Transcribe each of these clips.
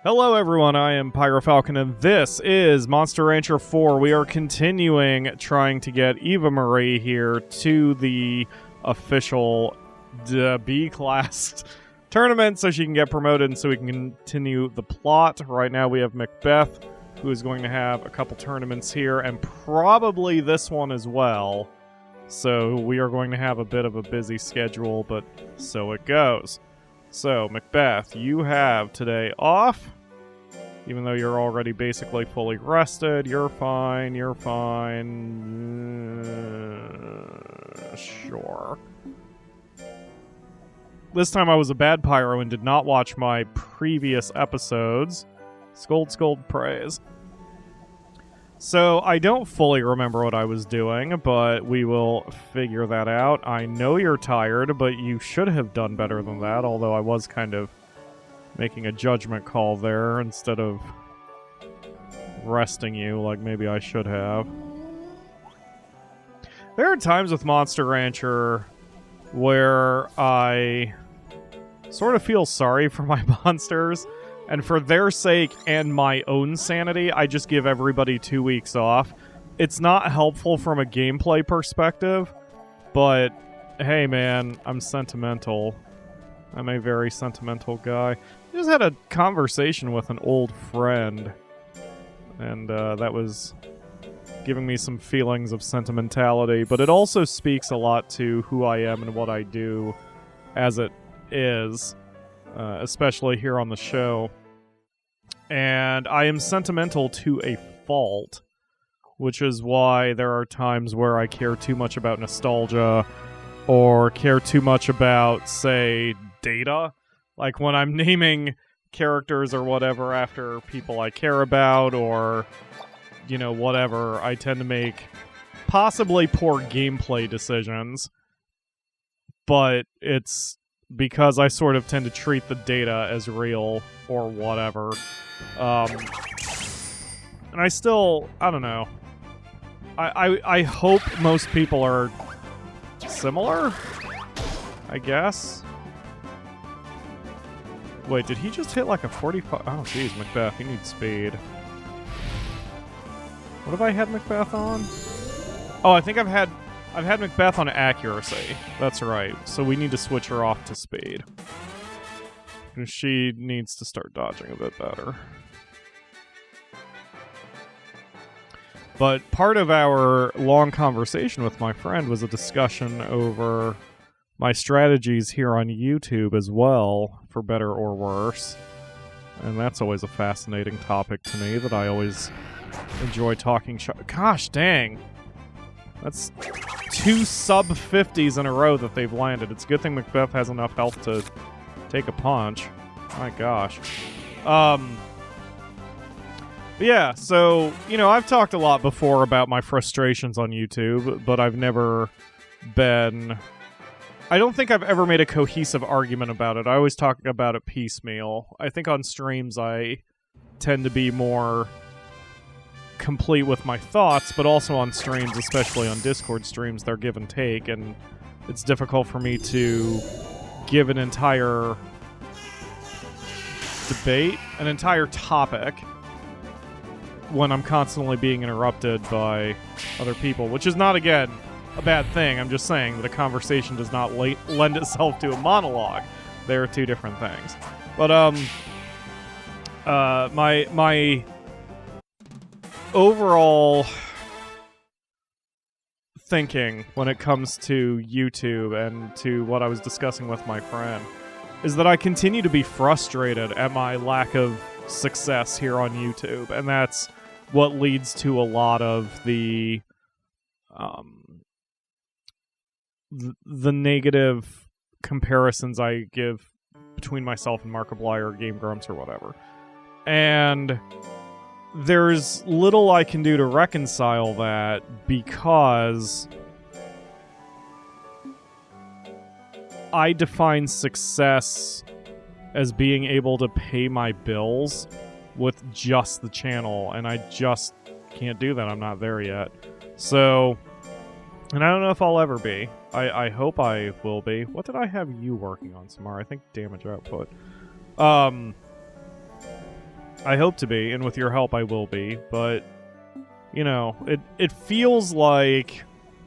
Hello everyone, I am PyroFalkon and this is Monster Rancher 4. We are continuing trying to get Eva Marie here to the official B-class tournament so she can get promoted and so we can continue the plot. Right now we have Macbeth, who is going to have a couple tournaments here and probably this one as well. So we are going to have a bit of a busy schedule, but so it goes. So, Macbeth, you have today off. Even though you're already basically fully rested, you're fine, sure. This time I was a bad pyro and did not watch my previous episodes. Scold, praise. So, I don't fully remember what I was doing, but we will figure that out. I know you're tired, but you should have done better than that, although I was kind of making a judgment call there instead of resting you like maybe I should have. There are times with Monster Rancher where I sort of feel sorry for my monsters, and for their sake and my own sanity, I just give everybody 2 weeks off. It's not helpful from a gameplay perspective, but hey man, I'm sentimental. I'm a very sentimental guy. I just had a conversation with an old friend, and that was giving me some feelings of sentimentality, but it also speaks a lot to who I am and what I do as it is, especially here on the show. And I am sentimental to a fault, which is why there are times where I care too much about nostalgia or care too much about, say, data. Like when I'm naming characters or whatever after people I care about or, you know, whatever, I tend to make possibly poor gameplay decisions. But it's because I sort of tend to treat the data as real or whatever. And I still, I don't know. I hope most people are similar, I guess. Wait, did he just hit like a 45? Oh, jeez, Macbeth, he needs speed. What have I had Macbeth on? Oh, I think I've had Macbeth on accuracy. That's right. So we need to switch her off to speed. And she needs to start dodging a bit better. But part of our long conversation with my friend was a discussion over my strategies here on YouTube as well, for better or worse. And that's always a fascinating topic to me that I always enjoy talking. Gosh dang. That's 2 sub-50s in a row that they've landed. It's a good thing Macbeth has enough health to take a punch. My gosh. Yeah, so, you know, I've talked a lot before about my frustrations on YouTube, but I've never been... I don't think I've ever made a cohesive argument about it. I always talk about it piecemeal. I think on streams I tend to be more complete with my thoughts, but also on streams, especially on Discord streams, they're give and take, and it's difficult for me to give an entire debate, an entire topic, when I'm constantly being interrupted by other people, which is not, again, a bad thing. I'm just saying that a conversation does not lend itself to a monologue. They are two different things. But, my overall thinking when it comes to YouTube and to what I was discussing with my friend is that I continue to be frustrated at my lack of success here on YouTube, and that's what leads to a lot of the negative comparisons I give between myself and Markiplier or Game Grumps or whatever. And there's little I can do to reconcile that because I define success as being able to pay my bills with just the channel, and I just can't do that. I'm not there yet. So, and I don't know if I'll ever be. I hope I will be. What did I have you working on, Samara? I think damage output. I hope to be, and with your help I will be, but, you know, it feels like,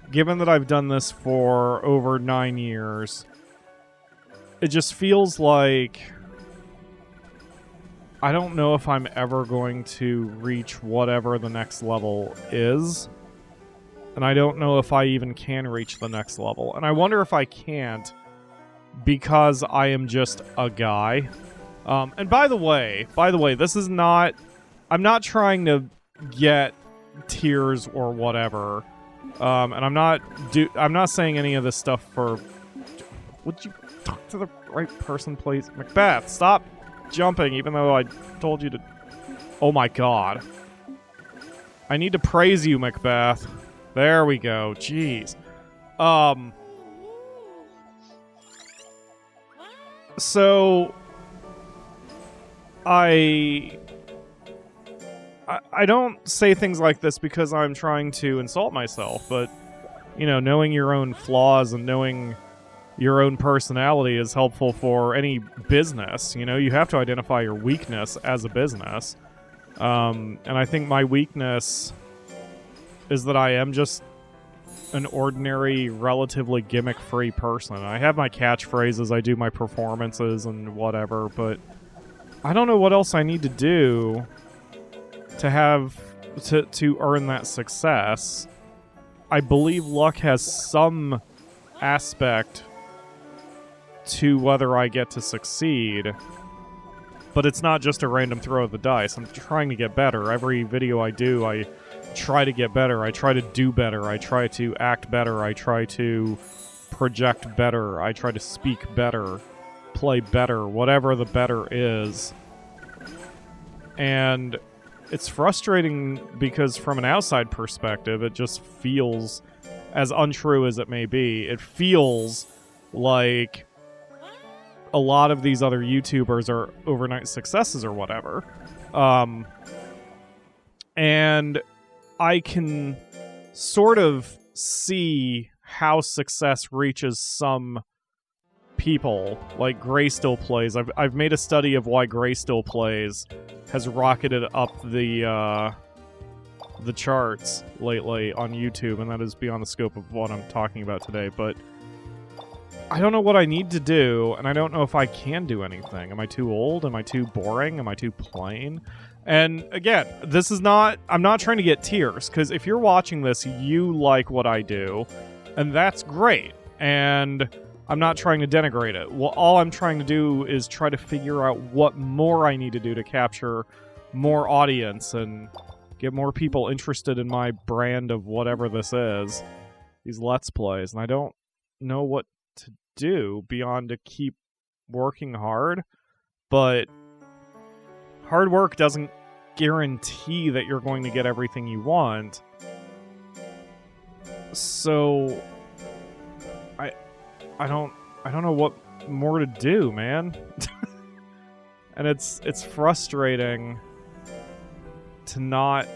given that I've done this for over 9 years, it just feels like I don't know if I'm ever going to reach whatever the next level is. And I don't know if I even can reach the next level. And I wonder if I can't because I am just a guy. And by the way, this is not... I'm not trying to get tiers or whatever. And I'm not saying any of this stuff for... Would you talk to the right person, please? Macbeth, stop jumping, even though I told you to... Oh my god. I need to praise you, Macbeth. There we go. Jeez. So... I don't say things like this because I'm trying to insult myself, but, you know, knowing your own flaws and knowing your own personality is helpful for any business. You know, you have to identify your weakness as a business. And I think my weakness is that I am just an ordinary, relatively gimmick-free person. I have my catchphrases, I do my performances and whatever, but I don't know what else I need to do to earn that success. I believe luck has some aspect to whether I get to succeed, but it's not just a random throw of the dice. I'm trying to get better. Every video I do, I try to get better. I try to do better. I try to act better. I try to project better. I try to speak better, play better, whatever the better is. And it's frustrating because from an outside perspective, it just feels, as untrue as it may be, it feels like a lot of these other YouTubers are overnight successes or whatever. And I can sort of see how success reaches some people, like Gray Still Plays. I've made a study of why Gray Still Plays has rocketed up the charts lately on YouTube, and that is beyond the scope of what I'm talking about today, but I don't know what I need to do, and I don't know if I can do anything. Am I too old? Am I too boring? Am I too plain? And again, this is not... I'm not trying to get tiers, because if you're watching this, you like what I do, and that's great. And I'm not trying to denigrate it. Well, all I'm trying to do is try to figure out what more I need to do to capture more audience and get more people interested in my brand of whatever this is. These Let's Plays. And I don't know what to do beyond to keep working hard, but hard work doesn't guarantee that you're going to get everything you want. So I don't know what more to do, man. And it's frustrating to not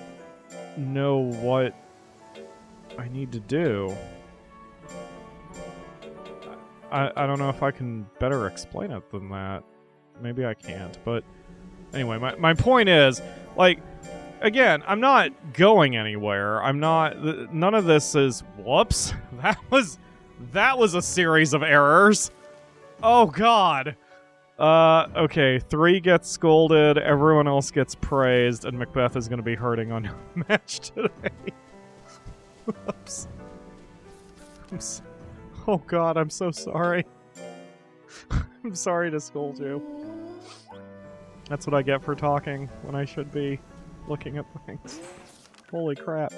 know what I need to do. I don't know if I can better explain it than that. Maybe I can't, but anyway, my point is, like, again, I'm not going anywhere. I'm not... None of this is... Whoops. That was a series of errors. Oh, God. Okay, 3 gets scolded, everyone else gets praised, and Macbeth is going to be hurting on your match today. Whoops. Oh, God, I'm so sorry. I'm sorry to scold you. That's what I get for talking when I should be looking at things. Holy crap.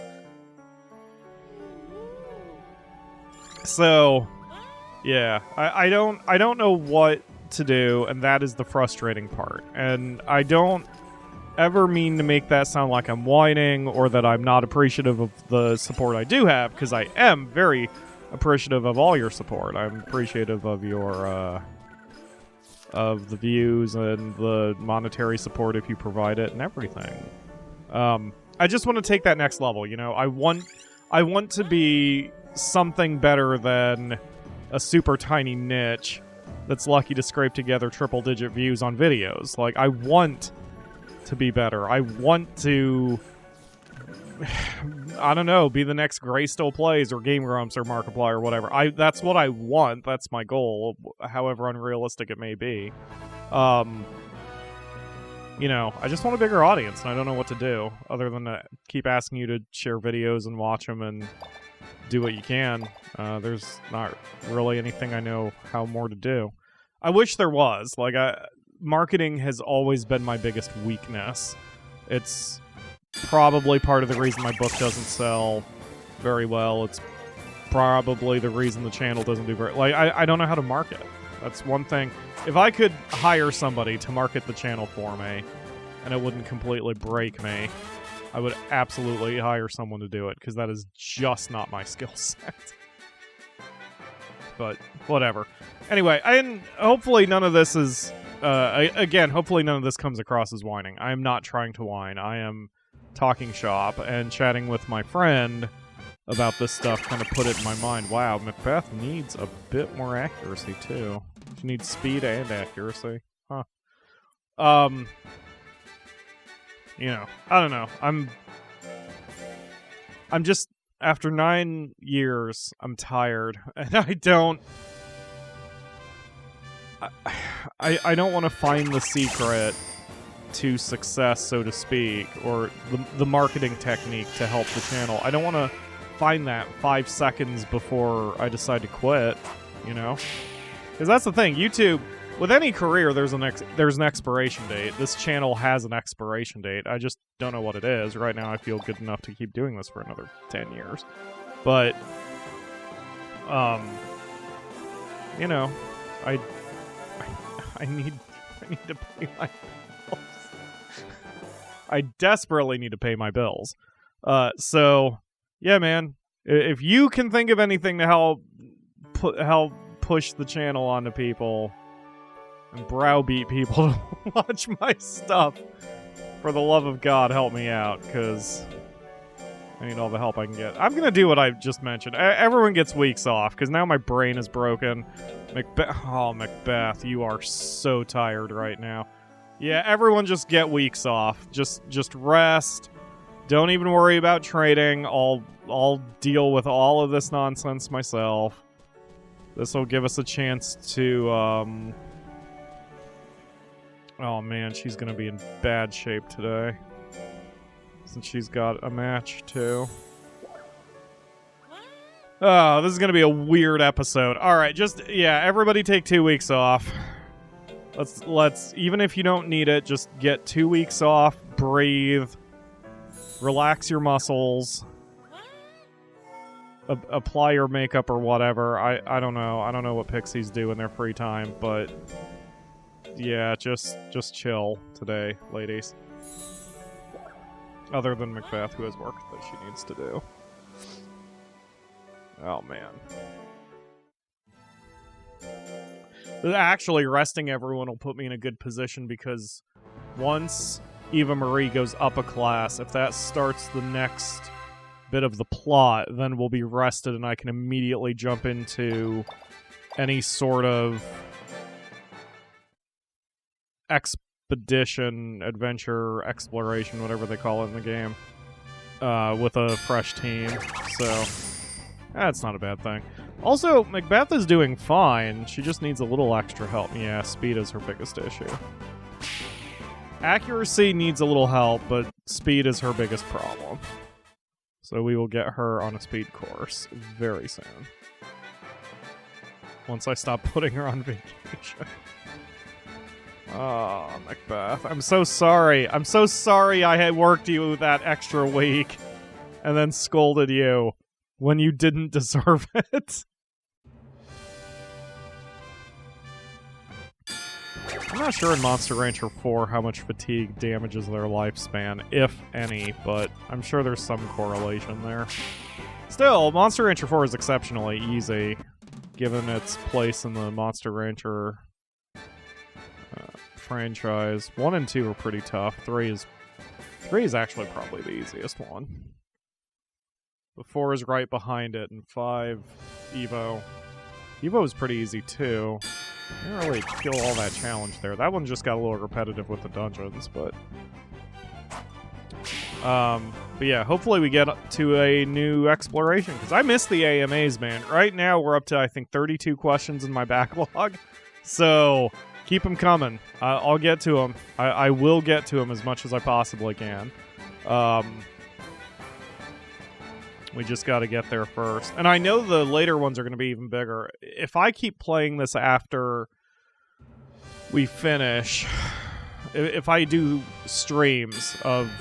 So, yeah, I don't know what to do, and that is the frustrating part. And I don't ever mean to make that sound like I'm whining or that I'm not appreciative of the support I do have, because I am very appreciative of all your support. I'm appreciative of your of the views and the monetary support if you provide it and everything. I just want to take that next level, you know. I want to be something better than a super tiny niche that's lucky to scrape together triple-digit views on videos. Like, I want to be better. I want to, I don't know, be the next Gray Still Plays or Game Grumps or Markiplier or whatever. That's what I want. That's my goal, however unrealistic it may be. You know, I just want a bigger audience, and I don't know what to do other than to keep asking you to share videos and watch them and do what you can. There's not really anything I know how more to do. I wish there was. Like, marketing has always been my biggest weakness. It's probably part of the reason my book doesn't sell very well. It's probably the reason the channel doesn't do very... Like, I don't know how to market. That's one thing. If I could hire somebody to market the channel for me, and it wouldn't completely break me, I would absolutely hire someone to do it, because that is just not my skill set. But, whatever. Anyway, hopefully none of this is... again, hopefully none of this comes across as whining. I am not trying to whine. I am talking shop and chatting with my friend about this stuff kind of put it in my mind. Wow, Macbeth needs a bit more accuracy, too. She needs speed and accuracy. Huh. You know, I don't know. I'm just, after 9 years, I'm tired. And I don't want to find the secret to success, so to speak, or the marketing technique to help the channel. I don't want to find that 5 seconds before I decide to quit, you know? Because that's the thing, YouTube, with any career, there's an expiration date. This channel has an expiration date. I just don't know what it is. Right now, I feel good enough to keep doing this for another 10 years. But, you know, I need to pay my bills. I desperately need to pay my bills. So, yeah, man. If you can think of anything to help push the channel onto people and browbeat people to watch my stuff, for the love of God, help me out, because I need all the help I can get. I'm going to do what I just mentioned. Everyone gets weeks off, because now my brain is broken. Macbeth, you are so tired right now. Yeah, everyone just get weeks off. Just rest. Don't even worry about trading. I'll deal with all of this nonsense myself. This will give us a chance to, oh man, she's gonna be in bad shape today. Since she's got a match, too. Oh, this is gonna be a weird episode. Alright, yeah, everybody take 2 weeks off. Let's, even if you don't need it, just get 2 weeks off, breathe, relax your muscles, apply your makeup or whatever. I don't know. I don't know what pixies do in their free time, but yeah, just chill today, ladies. Other than Macbeth, who has work that she needs to do. Oh, man. Actually, resting everyone will put me in a good position, because once Eva Marie goes up a class, if that starts the next bit of the plot, then we'll be rested and I can immediately jump into any sort of expedition, adventure, exploration, whatever they call it in the game, with a fresh team, so that's not a bad thing. Also, Macbeth is doing fine, she just needs a little extra help. Yeah, speed is her biggest issue. Accuracy needs a little help, but speed is her biggest problem. So we will get her on a speed course very soon. Once I stop putting her on vacation. Oh, Macbeth. I'm so sorry. I'm so sorry I had worked you that extra week and then scolded you when you didn't deserve it. I'm not sure in Monster Rancher 4 how much fatigue damages their lifespan, if any, but I'm sure there's some correlation there. Still, Monster Rancher 4 is exceptionally easy, given its place in the Monster Rancher franchise. 1 and 2 are pretty tough. 3 is actually probably the easiest one. The 4 is right behind it, and 5, Evo. Evo is pretty easy too. I didn't really feel all that challenge there. That one just got a little repetitive with the dungeons, but But yeah, hopefully we get to a new exploration, because I miss the AMAs, man. Right now, we're up to, I think, 32 questions in my backlog. So, keep them coming. I'll get to them. I will get to them as much as I possibly can. We just got to get there first. And I know the later ones are going to be even bigger. If I keep playing this after we finish, if I do streams of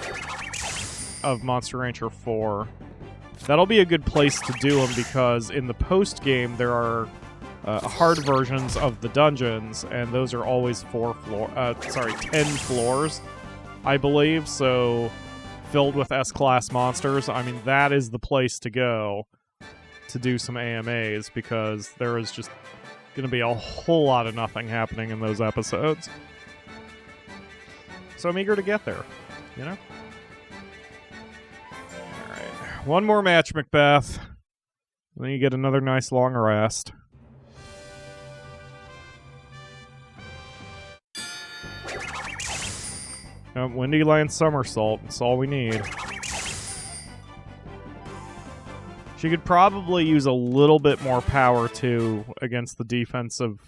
Monster Rancher 4, that'll be a good place to do them, because in the post-game there are hard versions of the dungeons, and those are always 10 floors, I believe, so filled with S-class monsters. I mean, that is the place to go to do some AMAs, because there is just going to be a whole lot of nothing happening in those episodes. So I'm eager to get there, you know? Alright, one more match, Macbeth. Then you get another nice long rest. Windy Land Somersault, that's all we need. She could probably use a little bit more power, too, against the defensive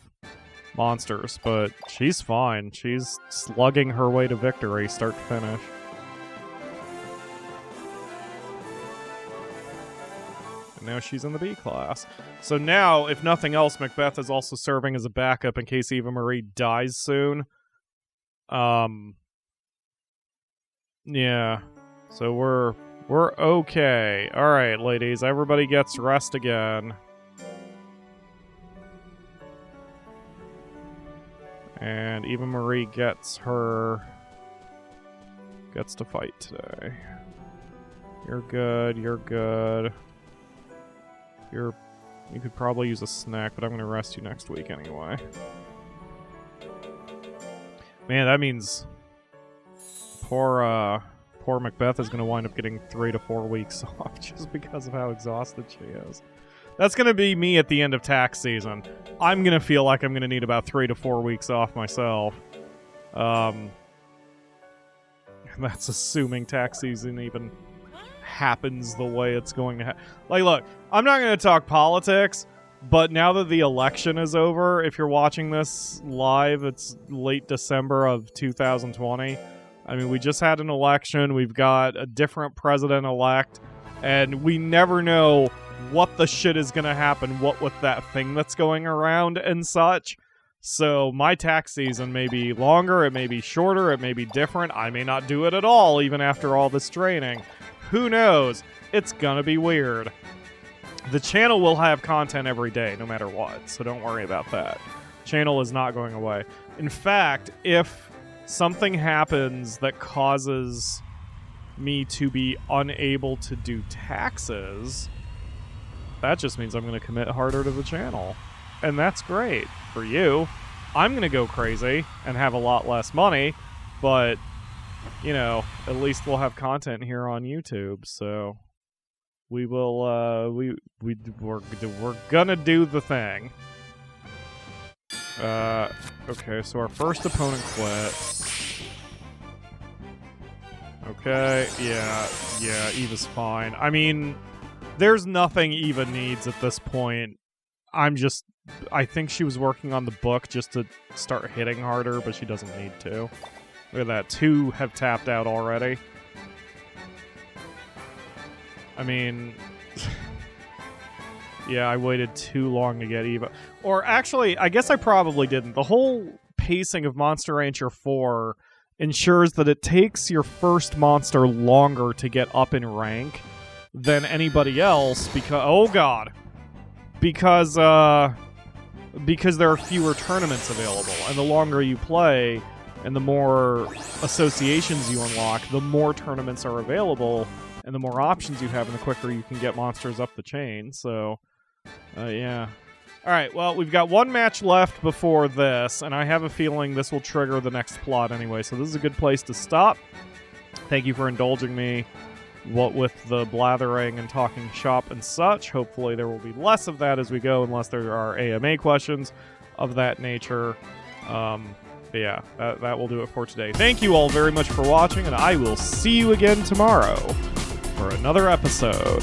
monsters, but she's fine. She's slugging her way to victory, start to finish. And now she's in the B class. So now, if nothing else, Macbeth is also serving as a backup in case Eva Marie dies soon. Yeah, so we're okay. All right, ladies, everybody gets rest again. And Eva Marie gets to fight today. You're good, you're good. You could probably use a snack, but I'm going to rest you next week anyway. Man, that means poor Macbeth is going to wind up getting 3 to 4 weeks off just because of how exhausted she is. That's going to be me at the end of tax season. I'm going to feel like I'm going to need about 3 to 4 weeks off myself. That's assuming tax season even happens the way it's going to happen. Like, look, I'm not going to talk politics, but now that the election is over, if you're watching this live, it's late December of 2020. I mean, we just had an election, we've got a different president-elect, and we never know what the shit is going to happen, what with that thing that's going around and such. So my tax season may be longer, it may be shorter, it may be different, I may not do it at all even after all this training. Who knows? It's gonna be weird. The channel will have content every day, no matter what, so don't worry about that. Channel is not going away. In fact, if something happens that causes me to be unable to do taxes, that just means I'm going to commit harder to the channel. And that's great for you. I'm going to go crazy and have a lot less money, but, you know, at least we'll have content here on YouTube, so we will, we're gonna do the thing. Okay, so our first opponent quit. Okay, yeah, Eva's fine. I mean, there's nothing Eva needs at this point. I think she was working on the book just to start hitting harder, but she doesn't need to. Look at that, 2 have tapped out already. I mean, yeah, I waited too long to get Eva. Or actually, I guess I probably didn't. The whole pacing of Monster Rancher 4 ensures that it takes your first monster longer to get up in rank than anybody else because, oh god, because there are fewer tournaments available, and the longer you play and the more associations you unlock, the more tournaments are available, and the more options you have, and the quicker you can get monsters up the chain. So, yeah. Alright, well, we've got one match left before this, and I have a feeling this will trigger the next plot anyway, so this is a good place to stop. Thank you for indulging me with the blathering and talking shop and such. Hopefully there will be less of that as we go, unless there are AMA questions of that nature. But yeah, that will do it for today. Thank you all very much for watching, and I will see you again tomorrow for another episode.